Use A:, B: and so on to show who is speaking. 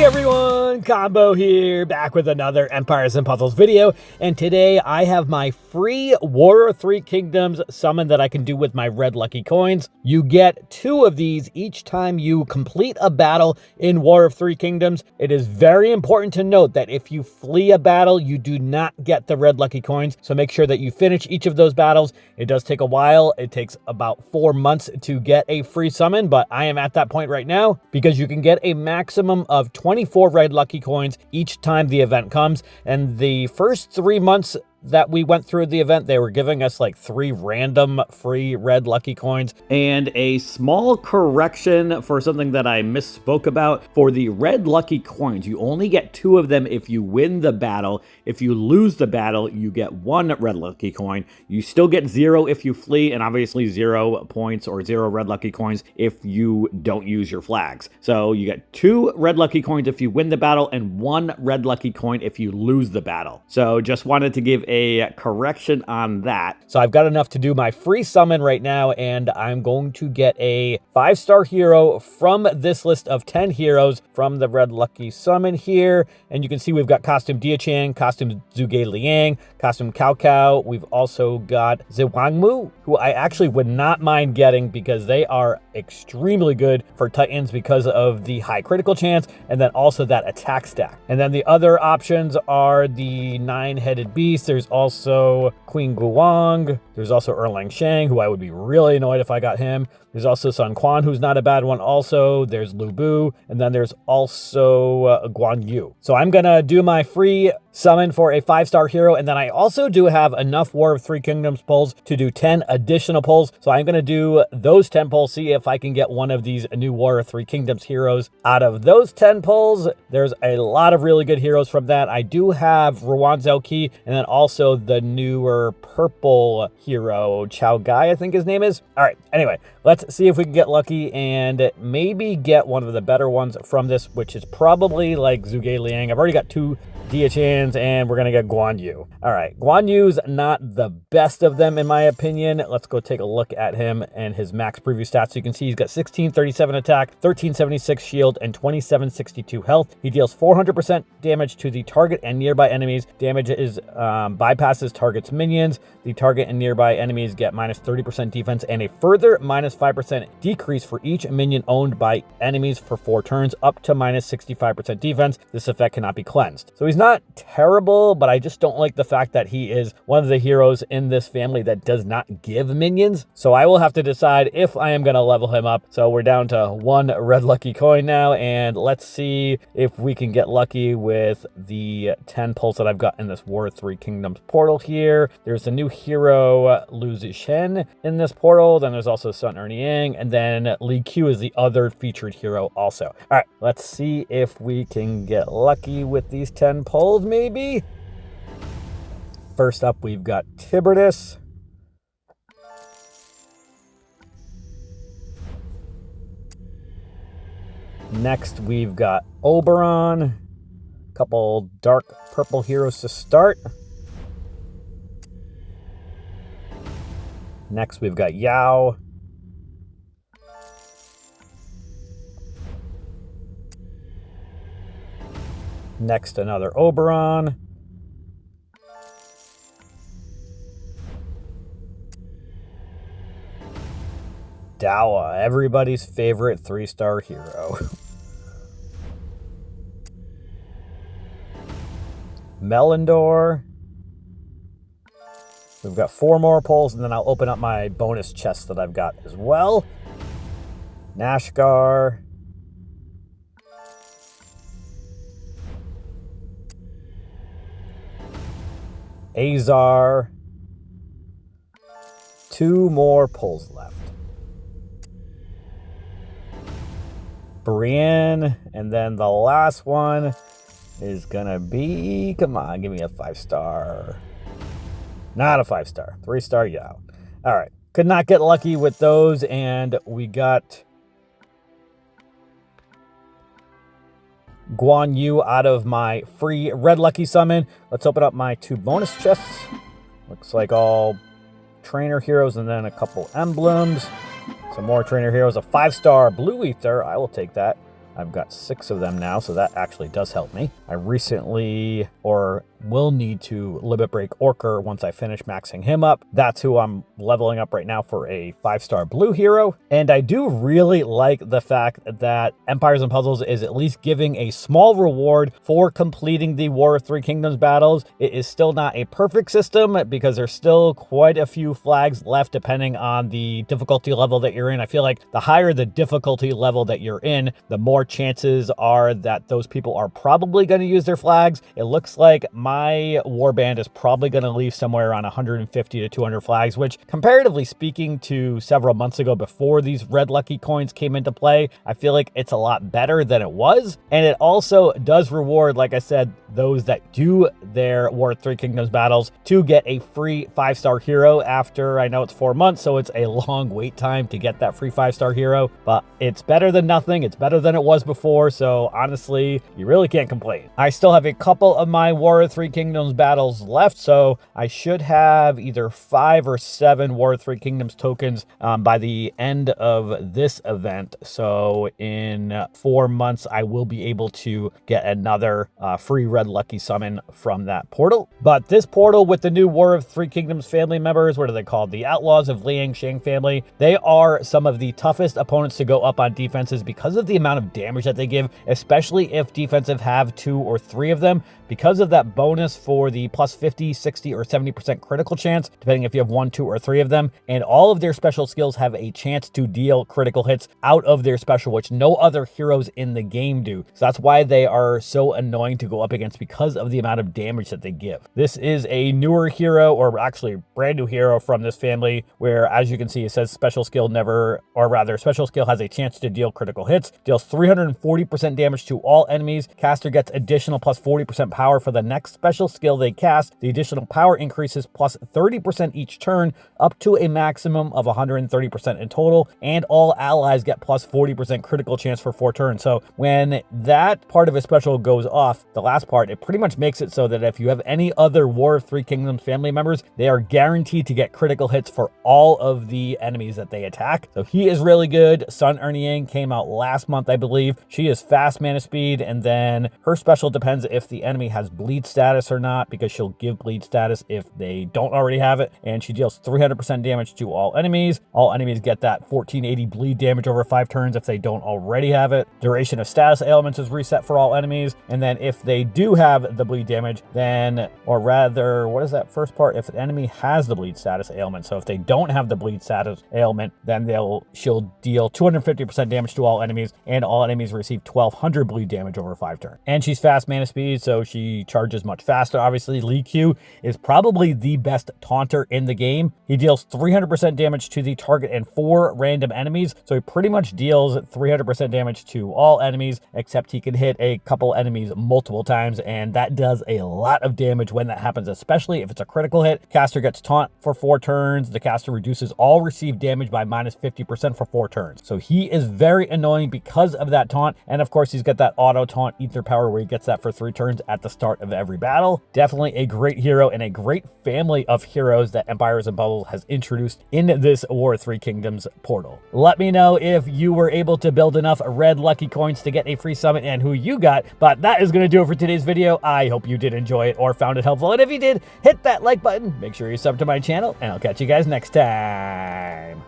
A: Hey everyone, Combo here, back with another Empires and Puzzles video, and today I have my free War of Three Kingdoms summon that I can do with my red lucky coins. You get 2 of these each time you complete a battle in War of Three Kingdoms. It is very important to note that if you flee a battle, you do not get the red lucky coins, so make sure that you finish each of those battles. It does take a while. It takes about 4 months to get a free summon, but I am at that point right now because you can get a maximum of 24 red lucky coins each time the event comes. And the first 3 months that we went through the event, they were giving us like 3 random free red lucky coins. And a small correction for something that I misspoke about: for the red lucky coins, you only get 2 of them if you win the battle. If you lose the battle, you get 1 red lucky coin. You still get 0 if you flee, and obviously 0 points or 0 red lucky coins if you don't use your flags. So you get 2 red lucky coins if you win the battle and 1 red lucky coin if you lose the battle. So just wanted to give a correction on that. So I've got enough to do my free summon right now, and I'm going to get a 5-star hero from this list of 10 heroes from the red lucky summon here. And you can see we've got costume Diachan, costume Zhuge Liang, costume Cao Cao. We've also got Ziwangmu, who I actually would not mind getting because they are extremely good for Titans because of the high critical chance and then also that attack stack. And then the other options are the 9-headed beast. There's also Queen Guang. There's also Erlang Shang, who I would be really annoyed if I got him. There's also Sun Quan, who's not a bad one also. There's Lu Bu, and then there's also Guan Yu. So I'm gonna do my free summon for a 5-star hero, and then I also do have enough War of Three Kingdoms pulls to do 10 additional pulls. So I'm gonna do those 10 pulls, see if I can get one of these new War of Three Kingdoms heroes. Out of those 10 pulls, there's a lot of really good heroes from that. I do have Ruan Zhaoqi, and then also the newer purple hero, Chao Gai, I think his name is. All right, anyway, let's see if we can get lucky and maybe get one of the better ones from this, which is probably like Zhuge Liang. I've already got 2 Diachans, and we're gonna get Guan Yu. All right, Guan Yu's not the best of them in my opinion. Let's go take a look at him and his max preview stats. So you can see he's got 1637 attack, 1376 shield, and 2762 health. He deals 400% damage to the target and nearby enemies. Damage is bypasses target's minions. The target and nearby enemies get minus 30% defense and a further minus 5% decrease for each minion owned by enemies for 4 turns, up to minus 65% defense. This effect cannot be cleansed. So he's not terrible, but I just don't like the fact that he is one of the heroes in this family that does not give minions. So I will have to decide if I am going to level him up. So we're down to 1 red lucky coin now, and let's see if we can get lucky with the 10 pulls that I've got in this War of Three Kingdoms portal here. There's a new hero, Lu Zishen, in this portal. Then there's also Sun Erniang, and then Li Q is the other featured hero also. All right, let's see if we can get lucky with these 10 pulls maybe. First up, we've got Tiberius. Next, we've got Oberon. Couple dark purple heroes to start. Next, we've got Yao. Next, another Oberon. Dawa, everybody's favorite 3-star hero. Melindor. We've got 4 more pulls, and then I'll open up my bonus chest that I've got as well. Nashgar. Azar. 2 more pulls left. Brienne, and then the last one is gonna be, come on, give me a 5-star. Not a 5-star, 3-star Yao. All right, could not get lucky with those, and we got Guan Yu out of my free red lucky summon. Let's open up my 2 bonus chests. Looks like all trainer heroes and then a couple emblems. Some more trainer heroes. A 5-star blue ether. I will take that. I've got 6 of them now, so that actually does help me. I recently, or will need to limit break Orker once I finish maxing him up. That's who I'm leveling up right now for a 5-star blue hero. And I do really like the fact that Empires and Puzzles is at least giving a small reward for completing the War of Three Kingdoms battles. It is still not a perfect system because there's still quite a few flags left depending on the difficulty level that you're in. I feel like the higher the difficulty level that you're in, the more chances are that those people are probably going to use their flags. It looks like my warband is probably going to leave somewhere around 150 to 200 flags, which comparatively speaking to several months ago before these red lucky coins came into play, I feel like it's a lot better than it was. And it also does reward, like I said, those that do their War of Three Kingdoms battles to get a free 5-star hero after, I know it's 4 months, so it's a long wait time to get that free 5-star hero, but it's better than nothing. It's better than it was before, so honestly, you really can't complain. I still have a couple of my War of Three Kingdoms battles left, so I should have either 5 or 7 War of Three Kingdoms tokens by the end of this event. So in 4 months, I will be able to get another free red lucky summon from that portal. But this portal with the new War of Three Kingdoms family members, what are they called? The Outlaws of Liang Shang family. They are some of the toughest opponents to go up on defenses because of the amount of damage that they give, especially if defensive have 2 or 3 of them. Because of that bonus for the plus 50, 60, or 70% critical chance, depending if you have 1, 2, or 3 of them, and all of their special skills have a chance to deal critical hits out of their special, which no other heroes in the game do. So that's why they are so annoying to go up against, because of the amount of damage that they give. This is a newer hero, or actually brand new hero from this family, where as you can see, it says special skill never, or rather special skill has a chance to deal critical hits, deals 340% damage to all enemies. Caster gets additional plus 40% power for the next special skill they cast. The additional power increases plus 30% each turn, up to a maximum of 130% in total, and all allies get plus 40% critical chance for 4 turns. So when that part of a special goes off, the last part, it pretty much makes it so that if you have any other War of Three Kingdoms family members, they are guaranteed to get critical hits for all of the enemies that they attack. So he is really good. Sun Erniang came out last month, I believe. She is fast mana speed, and then her special depends if the enemy has bleed status or not, because she'll give bleed status if they don't already have it, and she deals 300% damage to all enemies. All enemies get that 1480 bleed damage over 5 turns if they don't already have it. Duration of status ailments is reset for all enemies, and then if they do have the bleed damage, then, or rather, what is that first part? If an enemy has the bleed status ailment, so if they don't have the bleed status ailment, then she'll deal 250% damage to all enemies, and all enemies receive 1200 bleed damage over 5 turns. And she's fast mana speed, so she charges much faster. Obviously, Li Q is probably the best taunter in the game. He deals 300% damage to the target and 4 random enemies, so he pretty much deals 300% damage to all enemies, except he can hit a couple enemies multiple times, and that does a lot of damage when that happens, especially if it's a critical hit. Caster gets taunt for 4 turns. The caster reduces all received damage by minus 50% for 4 turns. So he is very annoying because of that taunt, and of course he's got that auto taunt ether power where he gets that for 3 turns at the start of every battle. Definitely a great hero and a great family of heroes that Empires and Puzzles has introduced in this War of Three Kingdoms portal. Let me know if you were able to build enough red lucky coins to get a free summon and who you got. But that is going to do it for today's video. I hope you did enjoy it or found it helpful, and if you did, hit that like button, make sure you sub to my channel, and I'll catch you guys next time.